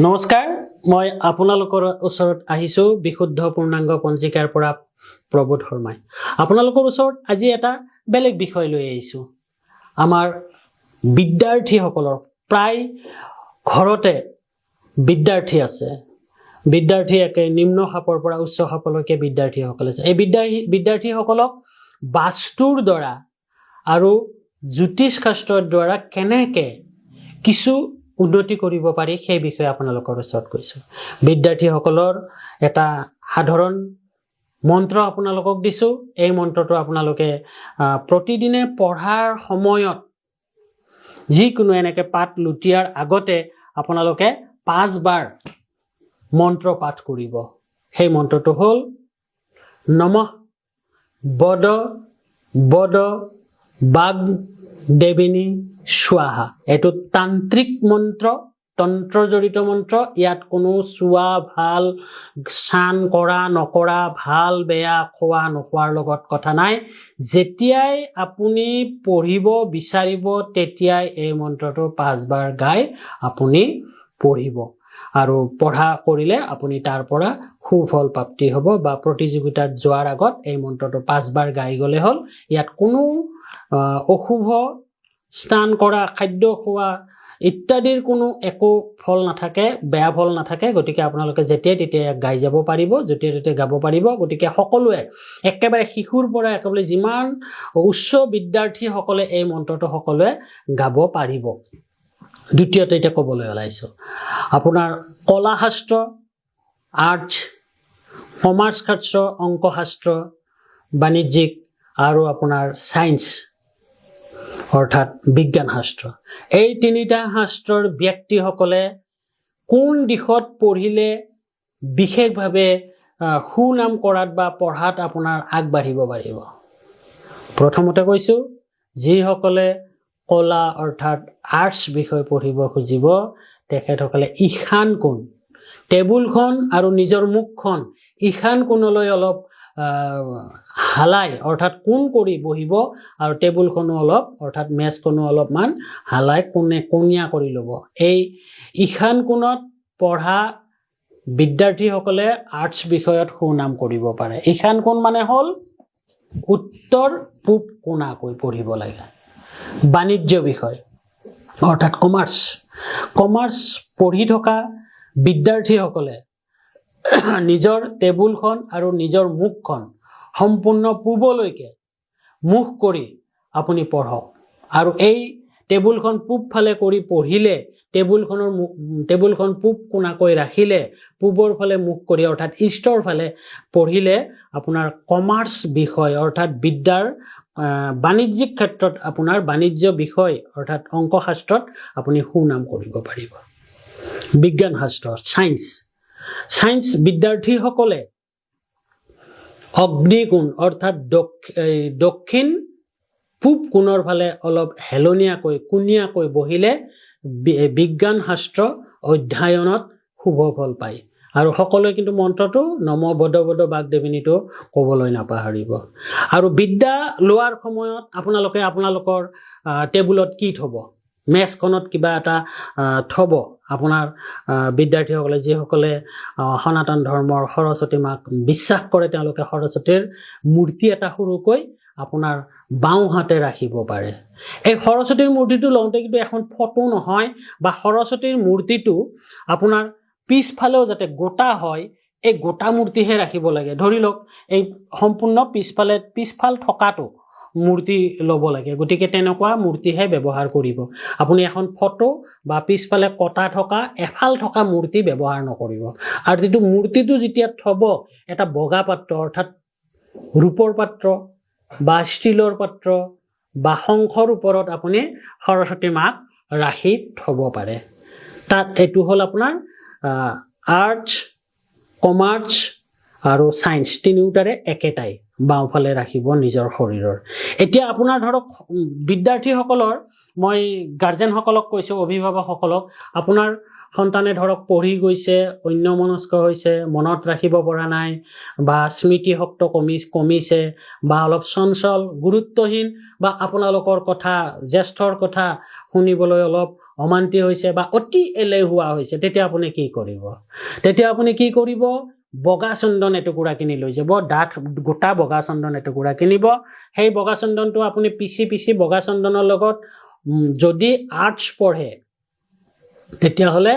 নমস্কাৰ মই আপোনালোকৰ ওচৰত আহিছো বিশুদ্ধ পূৰ্ণাংগ পঞ্জিকাৰ পৰা প্ৰবোধ শৰ্মাই আপোনালোকৰ ওচৰত আজি এটা বেলেগ বিষয় লৈ আহিছো আমাৰ বিদ্যাৰ্থীসকলৰ প্ৰায় ঘৰতে বিদ্যাৰ্থী আছে বিদ্যাৰ্থী একে নিম্ন খাপৰ পৰা উচ্চ খাপলৈকে বিদ্যাৰ্থীসকল আছে এই বিদ্যাৰ্থীসকলক বাস্তুৰ দ্বাৰা আৰু জ্যোতিষ শাস্ত্ৰৰ দ্বাৰা কেনেকৈ কিছু উন্নতি কৰিব পাৰি সেই বিষয়ে আপোনালোকৰ ওচৰত কৈছো বিদ্যাৰ্থীসকলৰ এটা সাধাৰণ মন্ত্ৰ আপোনালোকক দিছো এই মন্ত্ৰটো আপোনালোকে প্ৰতিদিনে পঢ়াৰ সময়ত যিকোনো এনেকে পাঠ লুটিয়াৰ আগতে আপোনালোকে 5 বাৰ মন্ত্ৰ পাঠ কৰিব সেই মন্ত্ৰটো হ'ল নমঃ বদ বদ বাগ দেবিনী স্বাহা এটো তান্ত্ৰিক মন্ত্ৰ তন্ত্ৰ জড়িত মন্ত্ৰ ইয়াত কোনো সুৱা ভাল স্নান কৰা নকৰা ভাল বেয়া খোৱা নোখোৱাৰ লগত কথা নাই যেতিয়াই আপুনি পঢ়িব বিচাৰিব তেতিয়াই এই মন্ত্ৰটো 5 বাৰ গাই আপুনি পঢ়িব আৰু পঢ়া কৰিলে আপুনি তাৰ পৰা সুফল প্ৰাপ্তি হ'ব বা প্ৰতিযোগিতাত যোৱাৰ আগত এই মন্ত্ৰটো 5 বাৰ গাই গলে হ'ল ইয়াত কোনো অশুভ স্নান কৰা খাদ্য খোৱা ইত্যাদিৰ কোনো একো ফল নাথাকে বেয়া ফল নাথাকে গতিকে আপোনালোকে যেতিয়াই তেতিয়া গাই যাব পাৰিব যেতিয়াই তেতিয়া গাব পাৰিব গতিকে সকলোৱে একেবাৰে শিশুৰ পৰা একেবাৰে যিমান উচ্চ বিদ্যাৰ্থী সকলে এই মন্ত্ৰটো সকলোৱে গাব পাৰিব দ্বিতীয়তে এটা ক'বলৈ ওলাইছো আপোনাৰ কলা শাস্ত্ৰ আৰ্টছ কমাৰ্চ শাস্ত্ৰ অংক শাস্ত্ৰ বাণিজ্যিক আৰু আপোনাৰ সায়েন্স অৰ্থাৎ বিজ্ঞান শাস্ত্ৰ এই তিনিটা শাস্ত্ৰৰ ব্যক্তিসকলে কোন দিশত পঢ়িলে বিশেষভাৱে সুনাম কৰাত বা পঢ়াত আপোনাৰ আগবাঢ়িব পাৰিব প্ৰথমতে কৈছো যিসকলে কলা অৰ্থাৎ আৰ্টছ বিষয় পঢ়িব খুজিব তেখেতসকলে ঈশান কোণ টেবুলখন আৰু নিজৰ মুখখন ঈশান কোণলৈ অলপ হালাই অৰ্থাৎ কোণ কৰি বহিব আৰু টেবুলখনো অলপ অৰ্থাৎ মেজখনো অলপমান হালাই কোণীয়া কৰি ল'ব এই ঈশান কোণত পঢ়া বিদ্যাৰ্থীসকলে আৰ্টছ বিষয়ত সুনাম কৰিব পাৰে ঈশান কোণ মানে হ'ল উত্তৰ পূব কোণাকৈ পঢ়িব লাগে বাণিজ্য বিষয় অৰ্থাৎ কমাৰ্চ পঢ়ি থকা বিদ্যাৰ্থীসকলে নিজৰ টেবুলখন আৰু নিজৰ মুখখন সম্পূৰ্ণ পূবলৈকে মুখ কৰি আপুনি পঢ়ক আৰু এই টেবুলখন পূব ফালে কৰি পঢ়িলে টেবুলখন পূব কোণাকৈ ৰাখিলে পূবৰ ফালে মুখ কৰি অৰ্থাৎ ইষ্টৰ ফালে পঢ়িলে আপোনাৰ কমাৰ্চ বিষয় অৰ্থাৎ বিদ্যাৰ বাণিজ্যিক ক্ষেত্ৰত আপোনাৰ বাণিজ্য বিষয় অৰ্থাৎ অংক শাস্ত্ৰত আপুনি সুনাম কৰিব পাৰিব বিজ্ঞান শাস্ত্ৰ সায়েন্স বিদ্যাৰ্থীসকলে অগ্নিকোণ অৰ্থাৎ দক্ষিণ পূব কোণৰ ফালে অলপ হেলনীয়াকৈ কোণীয়াকৈ বহিলে বিজ্ঞান শাস্ত্ৰ অধ্যয়নত শুভ ফল পায় আৰু সকলোৱে কিন্তু মন্ত্ৰটো নম বদ বদ বাগদেৱিনীটো ক'বলৈ নাপাহৰিব আৰু বিদ্যা লোৱাৰ সময়ত আপোনালোকে আপোনালোকৰ টেবুলত কি থব মেজখনত কিবা এটা থব আপোনাৰ বিদ্যাৰ্থীসকলে যিসকলে সনাতন ধৰ্মৰ সৰস্বতী মাক বিশ্বাস কৰে তেওঁলোকে সৰস্বতীৰ মূৰ্তি এটা সৰুকৈ আপোনাৰ বাওঁ হাতে ৰাখিব পাৰে এই সৰস্বতীৰ মূৰ্তিটো লওঁতে কিন্তু এখন ফটো নহয় বা সৰস্বতীৰ মূৰ্তিটো আপোনাৰ পিছফালেও যাতে গোটা হয় এই গোটা মূৰ্তিহে ৰাখিব লাগে ধৰি লওক এই সম্পূৰ্ণ পিছফাল থকাটো মূৰ্তি ল'ব লাগে গতিকে তেনেকুৱা মূৰ্তিহে ব্যৱহাৰ কৰিব আপুনি এখন ফটো বা পিছফালে কটা থকা এফাল থকা মূৰ্তি ব্যৱহাৰ নকৰিব আৰু যিটো মূৰ্তিটো যেতিয়া থব এটা বগা পাত্ৰ অৰ্থাৎ ৰূপৰ পাত্ৰ বা ষ্টিলৰ পাত্ৰ বা শংখৰ ওপৰত আপুনি সৰস্বতী মাক ৰাখি থব পাৰে তাত এইটো হ'ল আপোনাৰ আৰ্টছ কমাৰ্চ আৰু সায়েন্স তিনিওটাৰে একেটাই বাওঁফালে ৰাখিব নিজৰ শৰীৰৰ এতিয়া আপোনাৰ ধৰক বিদ্যাৰ্থীসকলৰ মই গাৰ্জেনসকলক কৈছো অভিভাৱকসকলক আপোনাৰ সন্তানে ধৰক পঢ়ি গৈছে অন্যমনস্ক হৈছে মনত ৰাখিব পৰা নাই বা স্মৃতিশক্তি কমিছে বা অলপ চঞ্চল গুৰুত্বহীন বা আপোনালোকৰ কথা জ্যেষ্ঠৰ কথা শুনিবলৈ অলপ অমান্তি হৈছে বা অতি এলেহুৱা হৈছে তেতিয়া আপুনি কি কৰিব তেতিয়া আপুনি কি কৰিব বগা চন্দন এটুকুৰা কিনি লৈ যাব ডাঠ গোটা বগা চন্দন এটুকুৰা কিনিব সেই বগা চন্দনটো আপুনি পিছি বগা চন্দনৰ লগত যদি আৰ্টছ পঢ়ে তেতিয়া হলে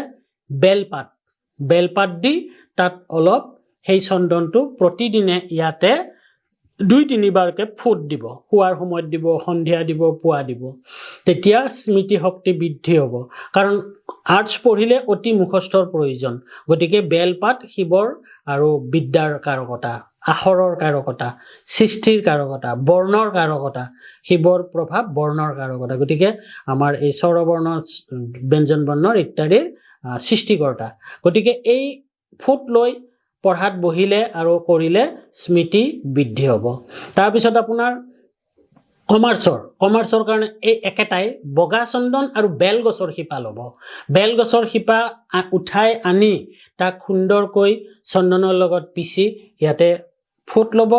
বেলপাত দি তাত অলপ সেই চন্দনটো প্ৰতিদিনে ইয়াতে 2-3 বাৰকে ফুট দিব শুৱাৰ সময়ত দিব সন্ধিয়া দিব পুৱা দিব তেতিয়া স্মৃতি শক্তি বৃদ্ধি হ'ব কাৰণ আৰ্টছ পঢ়িলে অতি মুখস্থৰ প্ৰয়োজন গতিকে বেলপাত শিৱৰ আৰু বিদ্যাৰ কাৰকতা আখৰৰ কাৰকতা সৃষ্টিৰ কাৰকতা বৰ্ণৰ কাৰকতা শিৱৰ প্ৰভাৱ বৰ্ণৰ কাৰকতা গতিকে আমাৰ এই স্বৰবৰ্ণ ব্যঞ্জন বৰ্ণৰ ইত্যাদিৰ সৃষ্টিকৰ্তা গতিকে এই ফুট লৈ পঢ়াত বহিলে আৰু কৰিলে স্মৃতি বৃদ্ধি হ'ব তাৰ পিছত আপোনাৰ কমাৰ্চৰ কাৰণে এই একেটাই বগা চন্দন আৰু বেলগছৰ শিপা ল'ব বেলগছৰ শিপা উঠাই আনি তাক সুন্দৰকৈ চন্দনৰ লগত পিছি ইয়াতে ফুট ল'ব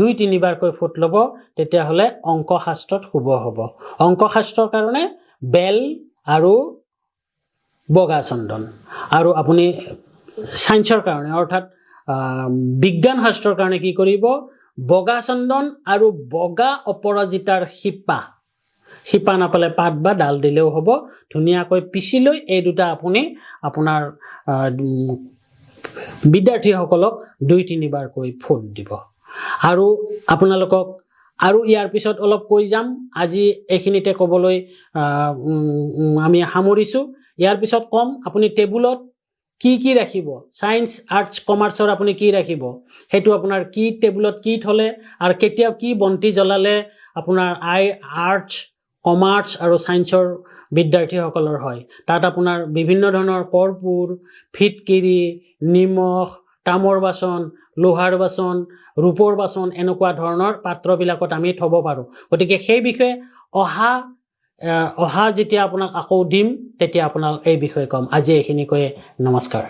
2-3 বাৰকৈ ফুট ল'ব তেতিয়া হলে অংক শাস্ত্ৰত শুভ হ'ব অংক শাস্ত্ৰৰ কাৰণে বেল আৰু বগা চন্দন আৰু আপুনি সায়েন্সৰ কাৰণে অৰ্থাৎ বিজ্ঞান শাস্ত্ৰৰ কাৰণে কি কৰিব বগা চন্দন আৰু বগা অপৰাজিতাৰ শিপা নাপালে পাত বা ডাল দিলেও হ'ব ধুনীয়াকৈ পিছি লৈ এই দুটা আপুনি আপোনাৰ বিদ্যাৰ্থীসকলক 2-3 বাৰকৈ ফুট দিব আৰু আপোনালোকক আৰু ইয়াৰ পিছত অলপ কৈ যাম আজি এইখিনিতে ক'বলৈ আমি সামৰিছো ইয়াৰ পিছত কম আপুনি টেবুলত কি ৰাখিব সায়েন্স আৰ্টছ কমাৰ্চৰ আপুনি কি ৰাখিব হেতু আপোনাৰ কি টেবুলত কি থলে আৰু কেতিয়া কি বন্তি জ্বলালে আপোনাৰ আৰ্টছ কমাৰ্চ আৰু সায়েন্সৰ বিদ্যাৰ্থীসকলৰ হয় তাত আপোনাৰ বিভিন্ন ধৰণৰ কৰ্পূৰ ফিটকিৰি নিমখ তামৰ বাচন লোহাৰ বাচন ৰূপৰ বাচন এনেকুৱা ধৰণৰ পাত্ৰবিলাকত আমি থব পাৰো গতিকে সেই বিষয়ে অহা যেতিয়া আপোনাক আকৌ দিম তেতিয়া আপোনাক এই বিষয়ে কম আজি এইখিনি কৈ নমস্কাৰ